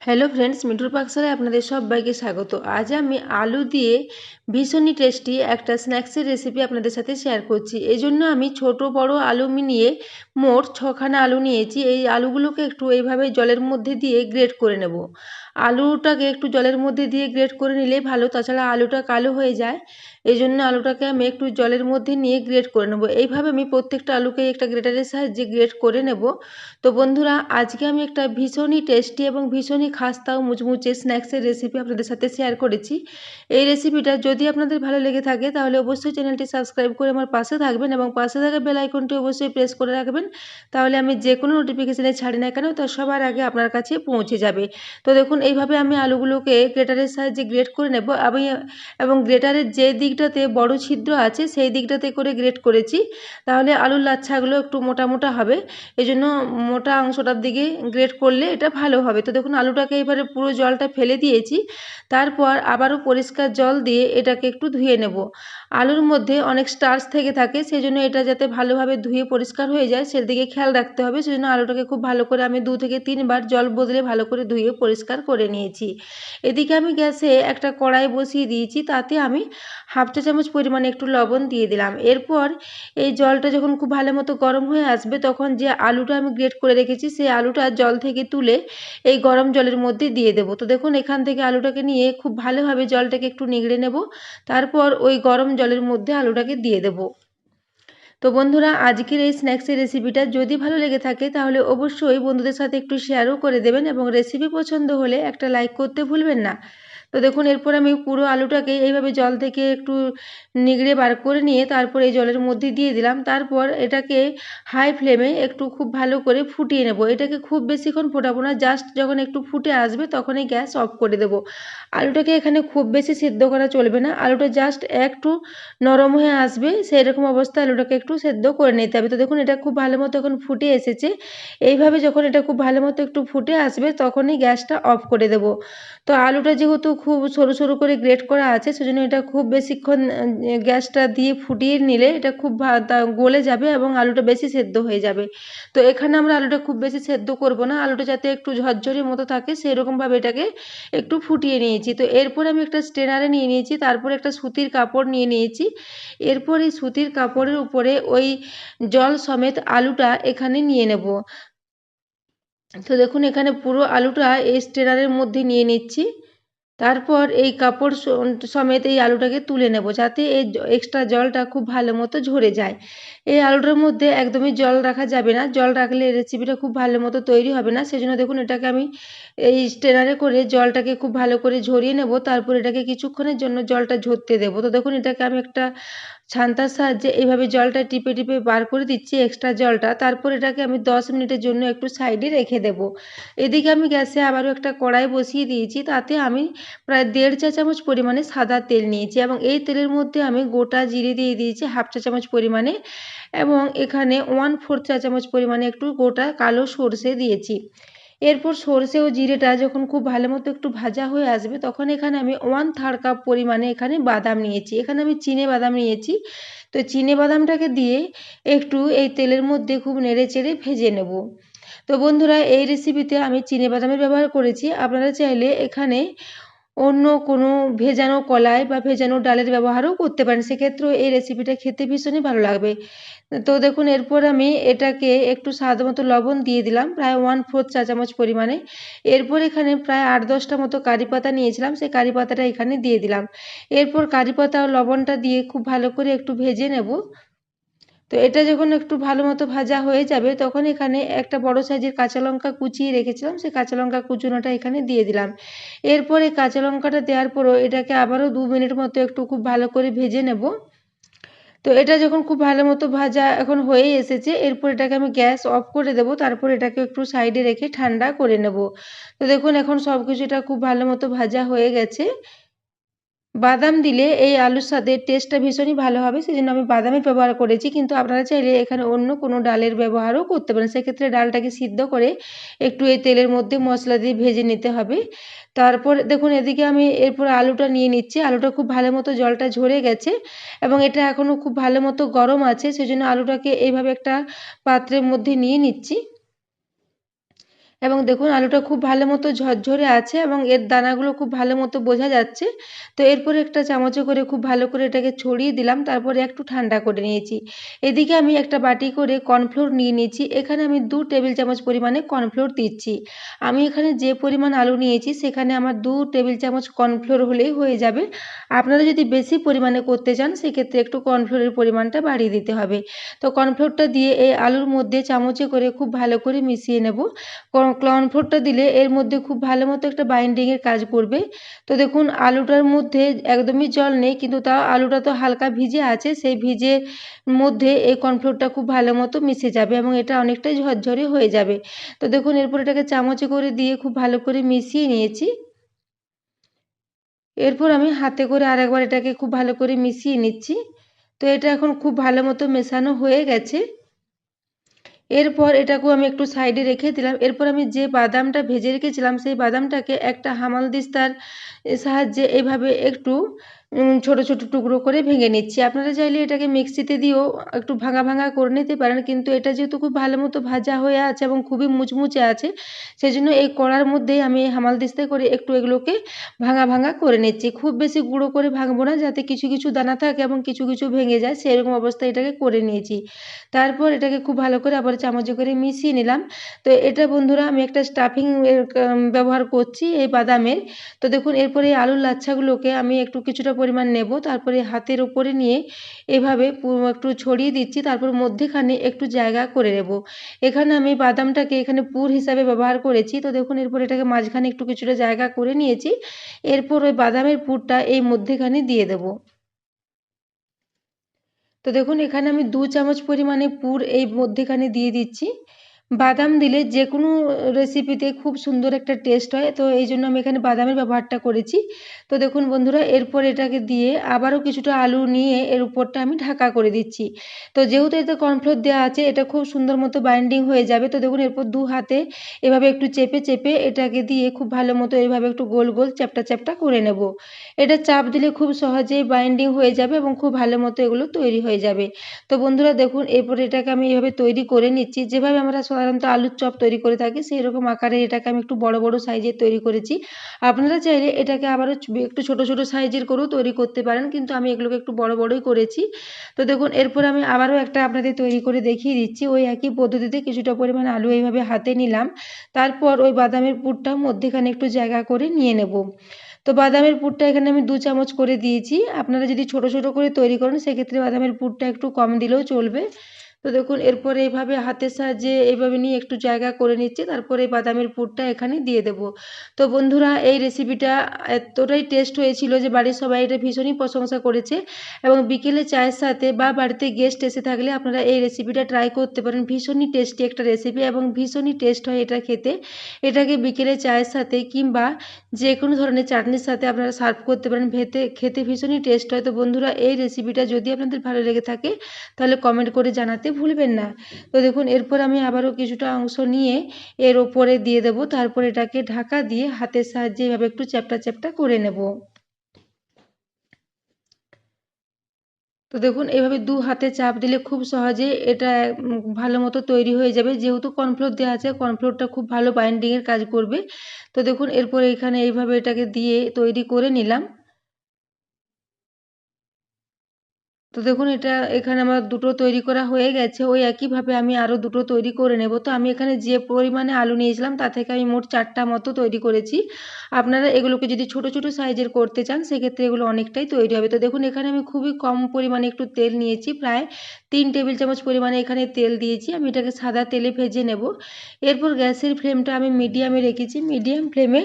Hello friends, মিঠুর পাকশালায় আপনাদের সবাইকে স্বাগত। আজ আমি আলু দিয়ে ভীষণই টেস্টি একটা স্ন্যাক্সের রেসিপি আপনাদের সাথে শেয়ার করছি। এই জন্য আমি ছোট বড় আলু নিয়ে মোট 6খানা আলু নিয়েছি। এই আলুগুলোকে একটু এইভাবে জলের মধ্যে দিয়ে গ্রেট করে নেব। আলুটাকে একটু জলের মধ্যে দিয়ে গ্রেট করে নিলেই ভালো, তাছাড়া আলুটা কালো হয়ে যায়। এই জন্য আলুটাকে আমি একটু জলের মধ্যে নিয়ে গ্রেট করে নেব। এইভাবে আমি প্রত্যেকটা আলুকে একটা গ্রেটারের সাহায্যে গ্রেট করে নেব। তো বন্ধুরা, আজকে আমি একটা ভীষণই টেস্টি এবং ভীষণই খাস্তা ও মুচমুচে স্ন্যাক্সের রেসিপি আপনাদের সাথে শেয়ার করেছি। এই রেসিপিটা যদি আপনাদের ভালো লেগে থাকে তাহলে অবশ্যই চ্যানেলটি সাবস্ক্রাইব করে আমার পাশে থাকবেন এবং পাশে থাকা বেল আইকনটি অবশ্যই প্রেস করে রাখবেন। তাহলে আমি যে কোনো নোটিফিকেশানে ছাড়ি না কেন তা সবার আগে আপনার কাছে পৌঁছে যাবে। তো দেখুন, এইভাবে আমি আলুগুলোকে গ্রেটারের সাহায্যে গ্রেট করে নেব। এবং গ্রেটারের যে দিকটাতে বড় ছিদ্র আছে সেই দিকটাতে করে গ্রেট করেছি, তাহলে আলুর লাচ্ছাগুলো একটু মোটা মোটা হবে। এই জন্য মোটা অংশটার দিকে গ্রেট করলে এটা ভালো হবে। তো দেখুন, আলুটাকে এবারে পুরো জলটা ফেলে দিয়েছি। তারপর আবারও পরিষ্কার জল দিয়ে এটাকে একটু ধুয়ে নেব। আলুর মধ্যে অনেক স্টার্চ থেকে থাকে, সেই জন্য এটা যাতে ভালোভাবে ধুয়ে পরিষ্কার হয়ে যায় সেদিকে খেয়াল রাখতে হবে। সেই জন্য আলুটাকে খুব ভালো করে আমি 2 থেকে 3 বার জল বদলে ভালো করে ধুয়ে পরিষ্কার করে নিয়েছি। এদিকে আমি গ্যাসে একটা কড়াই বসিয়ে দিয়েছি, তাতে আমি হাফ চা চামচ পরিমাণে একটু লবণ দিয়ে দিলাম। এরপর এই জলটা যখন খুব ভালো মতো গরম হয়ে আসবে তখন যে আলুটা আমি গ্রেট করে রেখেছি সেই আলুটা জল থেকে তুলে এই গরম জলের মধ্যে দিয়ে দেবো। তো দেখুন, এখান থেকে আলুটাকে নিয়ে খুব ভালোভাবে জলটাকে একটু নিগড়ে নেব। তারপর ওই গরম জলের মধ্যে আলুটাকে দিয়ে দেবো। তো বন্ধুরা, আজকের এই স্ন্যাক্সের রেসিপিটা যদি ভালো লেগে থাকে তাহলে অবশ্যই বন্ধুদের সাথে একটু শেয়ারও করে দেবেন এবং রেসিপি পছন্দ হলে একটা লাইক করতে ভুলবেন না। তো দেখুন, এরপর আমি পুরো আলুটাকে এইভাবে জল থেকে একটু নিগড়ে বার করে নিয়ে তারপর এই জলের মধ্যে দিয়ে দিলাম। তারপর এটাকে হাই ফ্লেমে একটু খুব ভালো করে ফুটিয়ে নেব। এটাকে খুব বেশিক্ষণ ফোটাবো না, জাস্ট যখন একটু ফুটে আসবে তখনই গ্যাস অফ করে দেবো। আলুটাকে এখানে খুব বেশি সিদ্ধ করা চলবে না, আলুটা জাস্ট একটু নরম হয়ে আসবে সেই রকম অবস্থায় আলুটাকে একটু সেদ্ধ করে নিতে হবে। তো দেখুন, এটা খুব ভালো মতো এখন ফুটে এসেছে। এইভাবে যখন এটা খুব ভালো মতো একটু ফুটে আসবে তখনই গ্যাসটা অফ করে দেবো। তো আলুটা যেহেতু খুব সরু সরু করে গ্রেট করা আছে সেজন্য এটা খুব বেশিক্ষণ গ্যাসটা দিয়ে ফুটিয়ে নিলে এটা খুব গলে যাবে এবং আলুটা বেশি সেদ্ধ হয়ে যাবে। তো এখানে আমরা আলুটা খুব বেশি সেদ্ধ করব না, আলুটা যাতে একটু ঝরঝরে মতো থাকে সেরকমভাবে এটাকে একটু ফুটিয়ে নিয়েছি। তো এরপর আমি একটা স্ট্রেনারে নিয়ে নিয়েছি, তারপর একটা সুতির কাপড় নিয়ে নিয়েছি। এরপর এই সুতির কাপড়ের উপরে ওই জল সমেত আলুটা এখানে নিয়ে নেব। তো দেখুন, এখানে পুরো আলুটা এই স্ট্রেনারের মধ্যে নিয়ে নিচ্ছি। তারপর এই কাপড় সমেত এই আলুটাকে তুলে নেব যাতে এই এক্সট্রা জলটা খুব ভালো মতো ঝরে যায়। এই আলুটার মধ্যে একদমই জল রাখা যাবে না, জল রাখলে রেসিপিটা খুব ভালো মতো তৈরি হবে না। সেজন্য দেখুন, এটাকে আমি এই স্ট্রেনারে করে জলটাকে খুব ভালো করে ঝরিয়ে নেব। তারপর এটাকে কিছুক্ষণের জন্য জলটা ঝরতে দেবো। তো দেখুন, এটাকে আমি একটা ছান্তার সাহায্যে এইভাবে জলটা টিপে টিপে বার করে দিচ্ছি এক্সট্রা জলটা। তারপর এটাকে আমি 10 মিনিটের জন্য একটু সাইডে রেখে দেব। এদিকে আমি গ্যাসে আবারও একটা কড়াই বসিয়ে দিয়েছি, তাতে আমি প্রায় 1.5 চা চামচ পরিমাণে সাদা তেল নিয়েছি এবং এই তেলের মধ্যে আমি গোটা জিরে দিয়ে দিয়েছি হাফ চা চামচ পরিমাণে এবং এখানে 1/4 চা চামচ পরিমাণে একটু গোটা কালো সর্ষে দিয়েছি। এরপর সর্ষে ও জিরেটা যখন খুব ভালো মতো একটু ভাজা হয়ে আসবে তখন এখানে আমি 1/3 কাপ পরিমাণে এখানে বাদাম নিয়েছি। এখানে আমি চিনে বাদাম নিয়েছি। তো চিনে বাদামটাকে দিয়ে একটু এই তেলের মধ্যে খুব নেড়ে চেড়ে ভেজে নেব। তো বন্ধুরা, এই রেসিপিতে আমি চিনে বাদামের ব্যবহার করেছি, আপনারা চাইলে এখানে অন্য কোনো ভেজানো কলাই বা ভেজানো ডালের ব্যবহারও করতে পারেন, সেক্ষেত্রেও এই রেসিপিটা খেতে ভীষণই ভালো লাগবে। তো দেখুন, এরপর আমি এটাকে একটু স্বাদ মতো লবণ দিয়ে দিলাম প্রায় 1/4 চা চামচ পরিমাণে। এরপর এখানে প্রায় 8-10টা মতো কারি পাতা নিয়েছিলাম, সেই কারি পাতাটা এখানে দিয়ে দিলাম। এরপর কারি পাতা ও লবণটা দিয়ে খুব ভালো করে একটু ভেজে নেব। তো এটা যখন একটু ভালো মতো ভাজা হয়ে যাবে তখন এখানে একটা বড় সাইজের কাঁচা লঙ্কা কুচিয়ে রেখেছিলাম, সেই কাঁচা লঙ্কা কুচোনোটা এখানে দিয়ে দিলাম। এরপর এই কাঁচা লঙ্কাটা দেওয়ার পরও এটাকে আবারও 2 মিনিট মতো একটু খুব ভালো করে ভেজে নেব। তো এটা যখন খুব ভালো মতো ভাজা এখন হয়ে এসেছে এরপর এটাকে আমি গ্যাস অফ করে দেব। তারপর এটাকে একটু সাইডে রেখে ঠান্ডা করে নেব। তো দেখুন, এখন সব কিছুটা খুব ভালো মতো ভাজা হয়ে গেছে। বাদাম দিলে এই আলুর স্বাদের টেস্টটা ভীষণই ভালো হবে, সেজন্য আমি বাদামের ব্যবহার করেছি, কিন্তু আপনারা চাইলে এখানে অন্য কোনো ডালের ব্যবহারও করতে পারেন। সেক্ষেত্রে ডালটাকে সিদ্ধ করে একটু এই তেলের মধ্যে মশলা দিয়ে ভেজে নিতে হবে। তারপর দেখুন, এদিকে আমি এরপর আলুটা নিয়ে নিচ্ছি। আলুটা খুব ভালো মতো জলটা ঝরে গেছে এবং এটা এখনও খুব ভালো মতো গরম আছে, সেজন্য আলুটাকে এইভাবে একটা পাত্রের মধ্যে নিয়ে নিচ্ছি এবং দেখুন আলুটা খুব ভালো মতো ঝরঝরে আছে এবং এর দানাগুলো খুব ভালো মতো বোঝা যাচ্ছে। তো এরপরে একটা চামচে করে খুব ভালো করে এটাকে ছড়িয়ে দিলাম, তারপরে একটু ঠান্ডা করে নিয়েছি। এদিকে আমি একটা বাটি করে কর্নফ্লোর নিয়ে নিয়েছি, এখানে আমি 2 টেবিল চামচ পরিমাণে কর্নফ্লোর দিচ্ছি। আমি এখানে যে পরিমাণ আলু নিয়েছি সেখানে আমার 2 টেবিল চামচ কর্নফ্লোর হলেই হয়ে যাবে। আপনারা যদি বেশি পরিমাণে করতে চান সেক্ষেত্রে একটু কর্নফ্লোরের পরিমাণটা বাড়িয়ে দিতে হবে। তো কর্নফ্লোরটা দিয়ে এই আলুর মধ্যে চামচে করে খুব ভালো করে মিশিয়ে নেব। কর্নফ্লোরটা দিলে এর মধ্যে খুব ভালো মতো একটা বাইন্ডিংয়ের কাজ করবে। তো দেখুন আলুটার মধ্যে একদমই জল নেই, কিন্তু তাও আলুটা তো হালকা ভিজে আছে, সেই ভিজের মধ্যে এই কর্নফ্লোরটা খুব ভালো মতো মিশে যাবে এবং এটা অনেকটাই ঝরঝরে হয়ে যাবে। তো দেখুন এরপর এটাকে চামচে করে দিয়ে খুব ভালো করে মিশিয়ে নিয়েছি। এরপর আমি হাতে করে আরেকবার এটাকে খুব ভালো করে মিশিয়ে নিচ্ছি। তো এটা এখন খুব ভালো মতো মেশানো হয়ে গেছে। এরপর এটাকেও আমি একটু সাইডে রেখে দিলাম। এরপর আমি যে বাদামটা ভেজে রেখেছিলাম সেই বাদামটাকে একটা হামানদিস্তার সাহায্যে এভাবে একটু ছোট ছোট টুকরো করে ভেঙে নিচ্ছি। আপনারা চাইলে এটাকে মিক্সিতে দিয়েও একটু ভাঙা ভাঙা করে নিতে পারেন, কিন্তু এটা যেহেতু খুব ভালো মতো ভাজা হয়ে আছে এবং খুবই মুচমুচে আছে, সেজন্য এই কড়ার মধ্যেই আমি হামানদিস্তায় করে একটু এগুলোকে ভাঙা ভাঙা করে নিচ্ছি। খুব বেশি গুঁড়ো করে ভাঙবো না, যাতে কিছু কিছু দানা থাকে এবং কিছু কিছু ভেঙে যায়, সেরকম অবস্থায় এটাকে করে নিয়েছি। তারপর এটাকে খুব ভালো করে আবার চামচে করে মিশিয়ে নিলাম। তো এটা বন্ধুরা আমি একটা স্টাফিং এর ব্যবহার করছি এই বাদামের। তো দেখুন এরপরে এই আলুর লাচ্ছাগুলোকে আমি একটু কিছুটা পরিমাণ নেব, তারপরে হাতের উপরে নিয়ে এভাবে একটু ছড়িয়ে দিচ্ছি, তারপর মধ্যেখানে একটু জায়গা করে নেব। এখানে আমি বাদামটাকে এখানে পুর হিসাবে ব্যবহার করেছি। তো দেখুন এরপর এটাকে মাঝখানে একটু কিছুটা জায়গা করে নিয়েছি। এরপর ওই বাদামের পুরটা এই মধ্যেখানে দিয়ে দেব। তো দেখুন এখানে আমি 2 চামচ পরিমাণে পুর এই মধ্যেখানে দিয়ে দিচ্ছি। বাদাম দিলে যেকোনো রেসিপিতে খুব সুন্দর একটা টেস্ট হয়, তো এই জন্য আমি এখানে বাদামের ব্যবহারটা করেছি। তো দেখুন বন্ধুরা এরপর এটাকে দিয়ে আবারও কিছুটা আলু নিয়ে এর উপরটা আমি ঢাকা করে দিচ্ছি। তো যেহেতু এতে কর্নফ্লোর দেওয়া আছে, এটা খুব সুন্দর মতো বাইন্ডিং হয়ে যাবে। তো দেখুন এরপর 2 হাতে এভাবে একটু চেপে চেপে এটাকে দিয়ে খুব ভালো মতো এইভাবে একটু গোল গোল চ্যাপ্টা চ্যাপ্টা করে নেব। এটা চাপ দিলে খুব সহজেই বাইন্ডিং হয়ে যাবে এবং খুব ভালো মতো এগুলো তৈরি হয়ে যাবে। তো বন্ধুরা দেখুন এরপর এটাকে আমি এভাবে তৈরি করে নিচ্ছি। যেভাবে আমরা সাধারণত আলুর চপ তৈরি করে থাকি সেইরকম আকারে এটাকে আমি একটু বড় বড় সাইজের তৈরি করেছি। আপনারা চাইলে এটাকে আবারও একটু ছোট ছোট সাইজের করেও তৈরি করতে পারেন, কিন্তু আমি এগুলোকে একটু বড় বড়ই করেছি। তো দেখুন এরপর আমি আবারও একটা আপনাদের তৈরি করে দেখিয়ে দিচ্ছি। ওই একই পদ্ধতিতে কিছুটা পরিমাণ আলু এইভাবে হাতে নিলাম, তারপর ওই বাদামের পুরটা মধ্যেখানে একটু জায়গা করে নিয়ে নেব। তো বাদামের পুরটা এখানে আমি 2 চামচ করে দিয়েছি। আপনারা যদি ছোট ছোট করে তৈরি করেন সেক্ষেত্রে বাদামের পুরটা একটু কম দিলেও চলবে। তো দেখুন এরপরে এইভাবে হাতের সাহায্যে এইভাবে নিয়ে একটু জায়গা করে নিচ্ছি, তারপরে এই বাদামের পুরটা এখানে দিয়ে দেব। তো বন্ধুরা এই রেসিপিটা এতটাই টেস্ট হয়েছিল যে বাড়ির সবাই এটা ভীষণই প্রশংসা করেছে, এবং বিকেলে চায়ের সাথে বা বাড়িতে গেস্ট এসে থাকলে আপনারা এই রেসিপিটা ট্রাই করতে পারেন। ভীষণই টেস্টি একটা রেসিপি এবং ভীষণই টেস্ট হয় এটা খেতে। এটাকে বিকেলে চায়ের সাথে কিংবা যে কোনো ধরনের চাটনির সাথে আপনারা সার্ভ করতে পারেন। খেতে ভীষণই টেস্ট হয়। তো বন্ধুরা এই রেসিপিটা যদি আপনাদের ভালো লেগে থাকে তাহলে কমেন্ট করে জানাতে ভুলবেন না। তো দেখুন এরপর আমি আবারও কিছুটা অংশ নিয়ে এর ওপরে দিয়ে দেব, তারপর এটাকে ঢাকা দিয়ে হাতের সাহায্যে এভাবে একটু চ্যাপ্টা চ্যাপ্টা করে নেব। তো দেখুন এভাবে 2 হাতে চাপ দিলে খুব সহজে এটা ভালো মতো তৈরি হয়ে যাবে। যেহেতু কর্নফ্লোর দেওয়া আছে, কর্নফ্লোরটা খুব ভালো বাইন্ডিং এর কাজ করবে। তো দেখুন এরপরে এখানে এইভাবে এটাকে দিয়ে তৈরি করে নিলাম। তো দেখুন এটা এখানে আমার 2 টো তৈরি করা হয়ে গেছে। ওই একইভাবে আমি আরও 2 টো তৈরি করে নেব। তো আমি এখানে যে পরিমাণে আলু নিয়েছিলাম তার থেকে আমি মোট 4 টা মতো তৈরি করেছি। আপনারা এগুলোকে যদি ছোট ছোট সাইজের করতে চান সেক্ষেত্রে এগুলো অনেকটাই তৈরি হবে। তো দেখুন এখানে আমি খুবই কম পরিমাণে একটু তেল নিয়েছি, প্রায় 3 টেবিল চামচ পরিমাণে এখানে তেল দিয়েছি। আমি এটাকে সাদা তেলে ভেজে নেব। এরপর গ্যাসের ফ্লেমটা আমি মিডিয়ামে রেখেছি। মিডিয়াম ফ্লেমে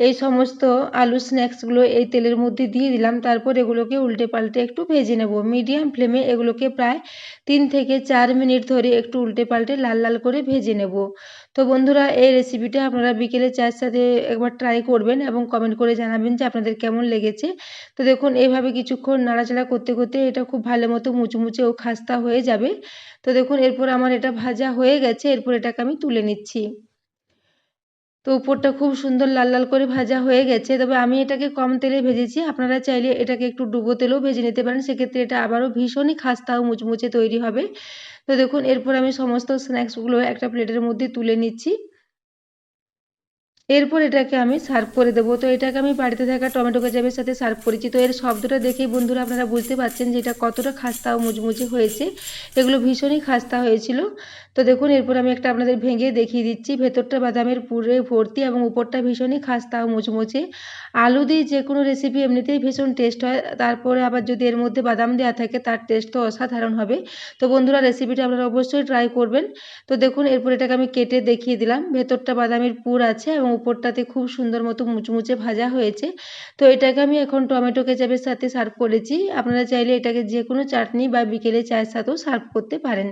এই সমস্ত আলু স্ন্যাক্সগুলো এই তেলের মধ্যে দিয়ে দিলাম, তারপর এগুলোকে উল্টে পাল্টে একটু ভেজে নেব। মিডিয়াম ফ্লেমে এগুলোকে প্রায় 3 থেকে 4 মিনিট ধরে একটু উল্টে পাল্টে লাল লাল করে ভেজে নেব। তো বন্ধুরা এই রেসিপিটা আপনারা বিকেলে চায়ের সাথে একবার ট্রাই করবেন এবং কমেন্ট করে জানাবেন যে আপনাদের কেমন লেগেছে। তো দেখুন এইভাবে কিছুক্ষণ নাড়াচাড়া করতে করতে এটা খুব ভালো মতো মুচমুচে ও খাস্তা হয়ে যাবে। তো দেখুন এরপর আমার এটা ভাজা হয়ে গেছে, এরপর এটাকে আমি তুলে নিচ্ছি। তো উপরটা খুব সুন্দর লাল লাল করে ভাজা হয়ে গেছে, তবে আমি এটাকে কম তেলে ভেজেছি। আপনারা চাইলে এটাকে একটু ডুবো তেলেও ভেজে নিতে পারেন, সেক্ষেত্রে এটা আবারও ভীষণই খাস্তা ও মুচমুচে তৈরি হবে। তো দেখুন এরপর আমি সমস্ত স্ন্যাক্সগুলো একটা প্লেটের মধ্যে তুলে নিচ্ছি। এরপর এটাকে আমি সার্ভ করে দেবো। তো এটাকে আমি বাড়িতে থাকা টমেটো কেচাপের সাথে সার্ভ করেছি। তো এর শব্দটা দেখেই বন্ধুরা আপনারা বুঝতে পারছেন যে এটা কতটা খাস্তা ও মুচমুচে হয়েছে। এগুলো ভীষণই খাস্তা হয়েছিল। তো দেখুন এরপর আমি একটা আপনাদের ভেঙে দেখিয়ে দিচ্ছি। ভেতরটা বাদামের পুরে ভর্তি এবং উপরটা ভীষণই খাস্তা ও মুচমুচে। আলু দিয়ে যে কোনো রেসিপি এমনিতেই ভীষণ টেস্ট হয়, তারপরে আবার যদি এর মধ্যে বাদাম দেওয়া থাকে তার টেস্ট তো অসাধারণ হবে। তো বন্ধুরা রেসিপিটা আপনারা অবশ্যই ট্রাই করবেন। তো দেখুন এরপর এটাকে আমি কেটে দেখিয়ে দিলাম। ভেতরটা বাদামের পুর আছে এবং উপরটাতে খুব সুন্দর মতো মুচমুচে ভাজা হয়েছে। তো এটাকে আমি এখন টমেটো কেচাপের সাথে সার্ভ করেছি। আপনারা চাইলে এটাকে যে কোনো চাটনি বা বিকেলে চায়ের সাথেও সার্ভ করতে পারেন।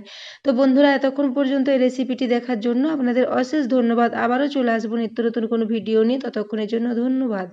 তো বন্ধুরা এতক্ষণ পর্যন্ত এই রেসিপিটি দেখার জন্য আপনাদের অশেষ ধন্যবাদ। আবারও চলে আসবো নিত্য নতুন কোনো ভিডিও নিয়ে। ততক্ষণের জন্য ধন্যবাদ।